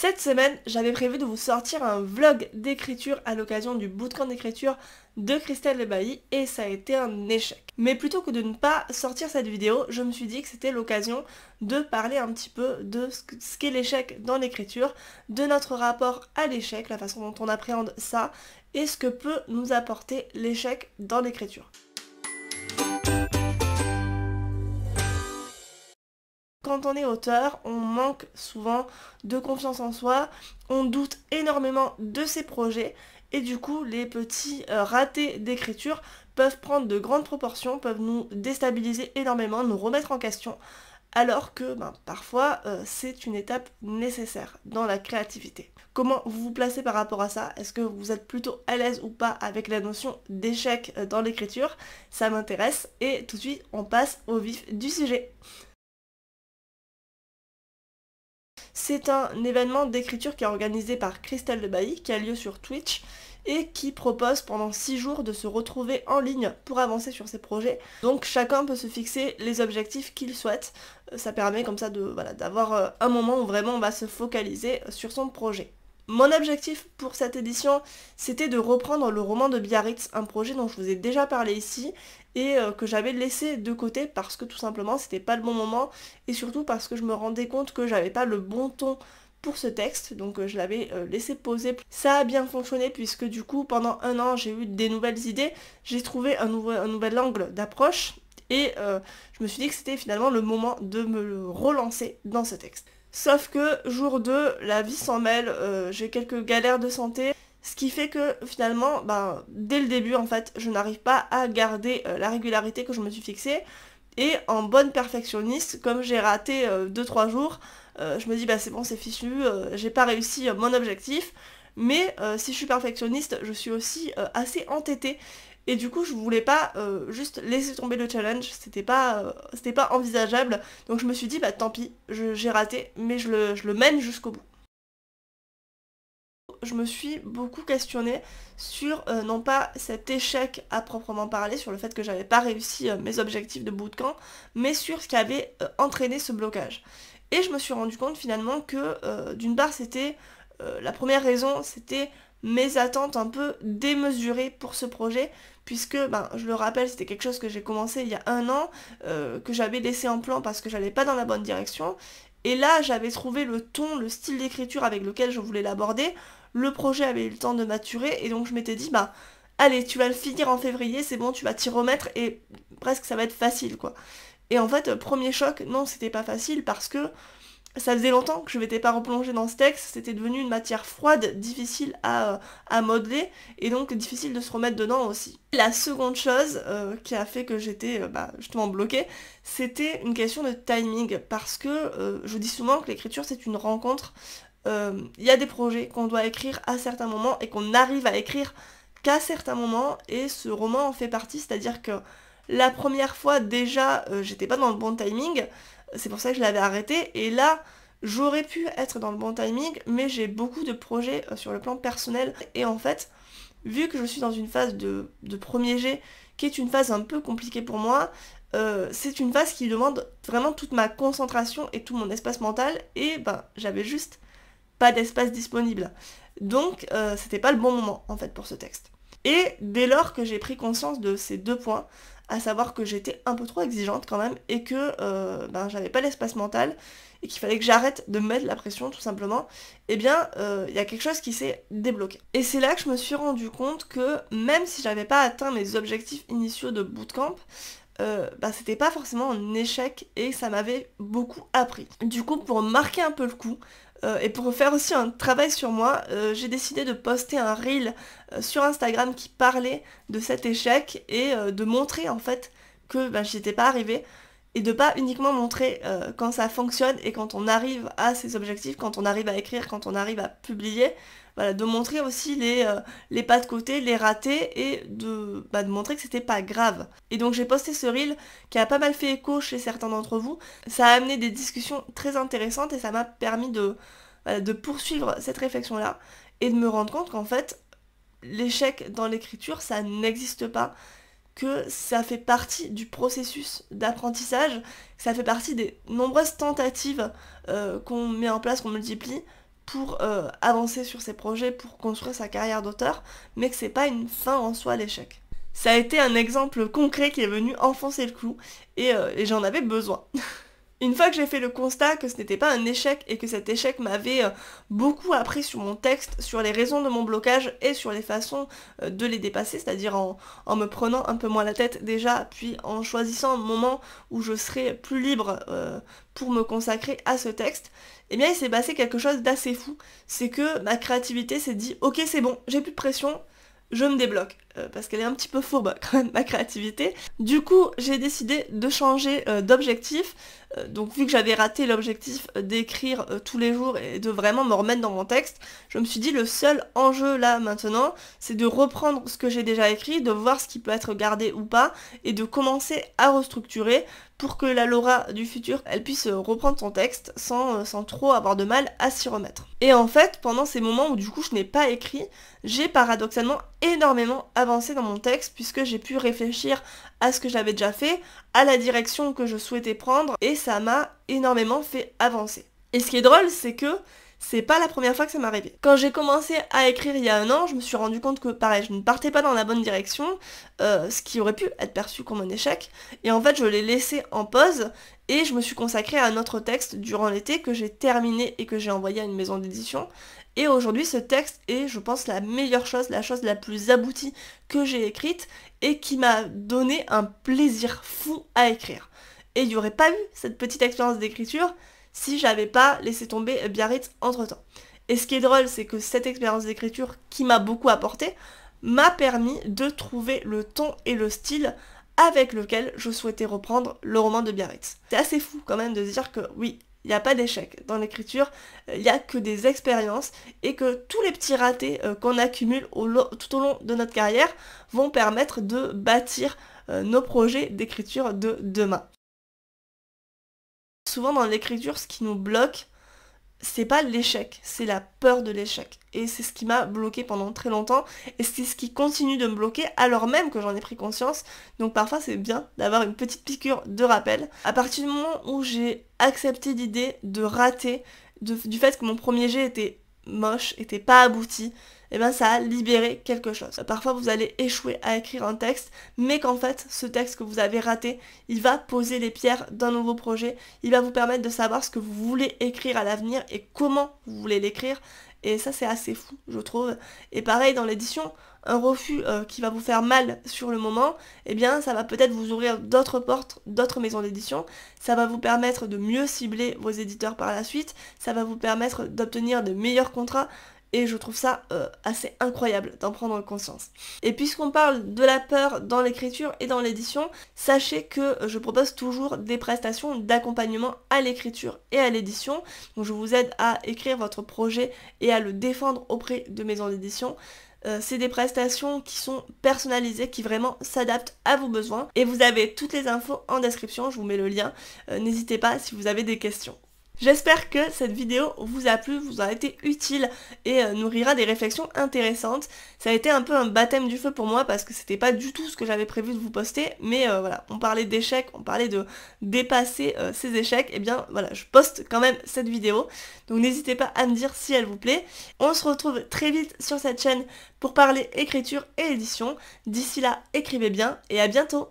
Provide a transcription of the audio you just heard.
Cette semaine, j'avais prévu de vous sortir un vlog d'écriture à l'occasion du bootcamp d'écriture de Christelle Lebailly et ça a été un échec. Mais plutôt que de ne pas sortir cette vidéo, je me suis dit que c'était l'occasion de parler un petit peu de ce qu'est l'échec dans l'écriture, de notre rapport à l'échec, la façon dont on appréhende ça et ce que peut nous apporter l'échec dans l'écriture. Quand on est auteur, on manque souvent de confiance en soi, on doute énormément de ses projets et du coup les petits ratés d'écriture peuvent prendre de grandes proportions, peuvent nous déstabiliser énormément, nous remettre en question, alors que parfois c'est une étape nécessaire dans la créativité. Comment vous vous placez par rapport à ça? Est-ce que vous êtes plutôt à l'aise ou pas avec la notion d'échec dans l'écriture? Ça m'intéresse et tout de suite on passe au vif du sujet. C'est un événement d'écriture qui est organisé par Christelle Lebailly, qui a lieu sur Twitch, et qui propose pendant 6 jours de se retrouver en ligne pour avancer sur ses projets. Donc chacun peut se fixer les objectifs qu'il souhaite. Ça permet comme ça d'avoir un moment où vraiment on va se focaliser sur son projet. Mon objectif pour cette édition, c'était de reprendre le roman de Biarritz, un projet dont je vous ai déjà parlé ici, et que j'avais laissé de côté parce que tout simplement c'était pas le bon moment, et surtout parce que je me rendais compte que j'avais pas le bon ton pour ce texte, donc je l'avais laissé poser. Ça a bien fonctionné puisque du coup pendant un an j'ai eu des nouvelles idées, j'ai trouvé un nouvel angle d'approche, et je me suis dit que c'était finalement le moment de me relancer dans ce texte. Sauf que jour 2, la vie s'en mêle, j'ai quelques galères de santé, ce qui fait que finalement, dès le début en fait, je n'arrive pas à garder la régularité que je me suis fixée, et en bonne perfectionniste, comme j'ai raté 2-3 jours, je me dis c'est bon, c'est fichu, j'ai pas réussi mon objectif, mais si je suis perfectionniste, je suis aussi assez entêtée. Et du coup, je voulais pas juste laisser tomber le challenge, c'était pas envisageable. Donc je me suis dit, tant pis, j'ai raté, mais je le mène jusqu'au bout. Je me suis beaucoup questionnée sur, non pas cet échec à proprement parler, sur le fait que j'avais pas réussi mes objectifs de bootcamp, mais sur ce qui avait entraîné ce blocage. Et je me suis rendu compte finalement que, d'une part, c'était la première raison, c'était mes attentes un peu démesurées pour ce projet, puisque, je le rappelle, c'était quelque chose que j'ai commencé il y a un an, que j'avais laissé en plan parce que j'allais pas dans la bonne direction, et là j'avais trouvé le ton, le style d'écriture avec lequel je voulais l'aborder, le projet avait eu le temps de maturer, et donc je m'étais dit, allez, tu vas le finir en février, c'est bon, tu vas t'y remettre, et presque ça va être facile, quoi. Et en fait, premier choc, non, c'était pas facile, parce que ça faisait longtemps que je m'étais pas replongée dans ce texte, c'était devenu une matière froide, difficile à modeler, et donc difficile de se remettre dedans aussi. La seconde chose qui a fait que j'étais justement bloquée, c'était une question de timing, parce que je dis souvent que l'écriture c'est une rencontre. Il y a des projets qu'on doit écrire à certains moments, et qu'on n'arrive à écrire qu'à certains moments, et ce roman en fait partie, c'est-à-dire que la première fois déjà j'étais pas dans le bon timing, c'est pour ça que je l'avais arrêté, et là j'aurais pu être dans le bon timing, mais j'ai beaucoup de projets sur le plan personnel, et en fait, vu que je suis dans une phase de premier jet, qui est une phase un peu compliquée pour moi, c'est une phase qui demande vraiment toute ma concentration et tout mon espace mental, et j'avais juste pas d'espace disponible. Donc c'était pas le bon moment en fait pour ce texte. Et dès lors que j'ai pris conscience de ces deux points, à savoir que j'étais un peu trop exigeante quand même, et que j'avais pas l'espace mental, et qu'il fallait que j'arrête de me mettre la pression tout simplement, y a quelque chose qui s'est débloqué. Et c'est là que je me suis rendu compte que même si j'avais pas atteint mes objectifs initiaux de bootcamp, c'était pas forcément un échec, et ça m'avait beaucoup appris. Du coup, pour marquer un peu le coup, et pour faire aussi un travail sur moi, j'ai décidé de poster un reel sur Instagram qui parlait de cet échec, et de montrer en fait que j'y étais pas arrivée, et de pas uniquement montrer quand ça fonctionne et quand on arrive à ses objectifs, quand on arrive à écrire, quand on arrive à publier, de montrer aussi les pas de côté, les ratés, et de montrer que c'était pas grave. Et donc j'ai posté ce reel qui a pas mal fait écho chez certains d'entre vous. Ça a amené des discussions très intéressantes, et ça m'a permis de poursuivre cette réflexion-là, et de me rendre compte qu'en fait, l'échec dans l'écriture, ça n'existe pas, que ça fait partie du processus d'apprentissage, ça fait partie des nombreuses tentatives qu'on met en place, qu'on multiplie, pour avancer sur ses projets, pour construire sa carrière d'auteur, mais que c'est pas une fin en soi l'échec. Ça a été un exemple concret qui est venu enfoncer le clou, et j'en avais besoin. Une fois que j'ai fait le constat que ce n'était pas un échec et que cet échec m'avait beaucoup appris sur mon texte, sur les raisons de mon blocage et sur les façons de les dépasser, c'est-à-dire en me prenant un peu moins la tête déjà, puis en choisissant un moment où je serais plus libre pour me consacrer à ce texte, eh bien il s'est passé quelque chose d'assez fou. C'est que ma créativité s'est dit « Ok, c'est bon, j'ai plus de pression ». Je me débloque, parce qu'elle est un petit peu fourbe quand même ma créativité. Du coup, j'ai décidé de changer d'objectif. Donc vu que j'avais raté l'objectif d'écrire tous les jours et de vraiment me remettre dans mon texte, je me suis dit le seul enjeu là maintenant, c'est de reprendre ce que j'ai déjà écrit, de voir ce qui peut être gardé ou pas, et de commencer à restructurer pour que la Laura du futur, elle puisse reprendre son texte sans trop avoir de mal à s'y remettre. Et en fait, pendant ces moments où du coup je n'ai pas écrit, j'ai paradoxalement énormément avancé dans mon texte puisque j'ai pu réfléchir à ce que j'avais déjà fait, à la direction que je souhaitais prendre, et ça m'a énormément fait avancer. Et ce qui est drôle, c'est que c'est pas la première fois que ça m'est arrivé. Quand j'ai commencé à écrire il y a un an, je me suis rendu compte que pareil, je ne partais pas dans la bonne direction, ce qui aurait pu être perçu comme un échec, et en fait je l'ai laissé en pause, et je me suis consacrée à un autre texte durant l'été que j'ai terminé et que j'ai envoyé à une maison d'édition. Et aujourd'hui, ce texte est, je pense, la meilleure chose, la chose la plus aboutie que j'ai écrite et qui m'a donné un plaisir fou à écrire. Et il n'y aurait pas eu cette petite expérience d'écriture si j'avais pas laissé tomber Biarritz entre-temps. Et ce qui est drôle, c'est que cette expérience d'écriture qui m'a beaucoup apporté m'a permis de trouver le ton et le style avec lequel je souhaitais reprendre le roman de Biarritz. C'est assez fou quand même de se dire que oui, il n'y a pas d'échec dans l'écriture, il n'y a que des expériences et que tous les petits ratés qu'on accumule tout au long de notre carrière vont permettre de bâtir nos projets d'écriture de demain. Souvent dans l'écriture, ce qui nous bloque, c'est pas l'échec, c'est la peur de l'échec. Et c'est ce qui m'a bloqué pendant très longtemps, et c'est ce qui continue de me bloquer alors même que j'en ai pris conscience. Donc parfois c'est bien d'avoir une petite piqûre de rappel. À partir du moment où j'ai accepté l'idée de rater, du fait que mon premier jet était moche, était pas abouti, et ben ça a libéré quelque chose. Parfois vous allez échouer à écrire un texte, mais qu'en fait ce texte que vous avez raté, il va poser les pierres d'un nouveau projet, il va vous permettre de savoir ce que vous voulez écrire à l'avenir et comment vous voulez l'écrire, et ça c'est assez fou je trouve. Et pareil dans l'édition, un refus qui va vous faire mal sur le moment, eh bien ça va peut-être vous ouvrir d'autres portes, d'autres maisons d'édition, ça va vous permettre de mieux cibler vos éditeurs par la suite, ça va vous permettre d'obtenir de meilleurs contrats. Et je trouve ça assez incroyable d'en prendre conscience. Et puisqu'on parle de la peur dans l'écriture et dans l'édition, sachez que je propose toujours des prestations d'accompagnement à l'écriture et à l'édition. Donc je vous aide à écrire votre projet et à le défendre auprès de maisons d'édition. C'est des prestations qui sont personnalisées, qui vraiment s'adaptent à vos besoins. Et vous avez toutes les infos en description, je vous mets le lien. N'hésitez pas si vous avez des questions. J'espère que cette vidéo vous a plu, vous a été utile et nourrira des réflexions intéressantes. Ça a été un peu un baptême du feu pour moi parce que c'était pas du tout ce que j'avais prévu de vous poster, mais voilà, on parlait d'échecs, on parlait de dépasser ces échecs, et bien voilà, je poste quand même cette vidéo, donc n'hésitez pas à me dire si elle vous plaît. On se retrouve très vite sur cette chaîne pour parler écriture et édition. D'ici là, écrivez bien et à bientôt.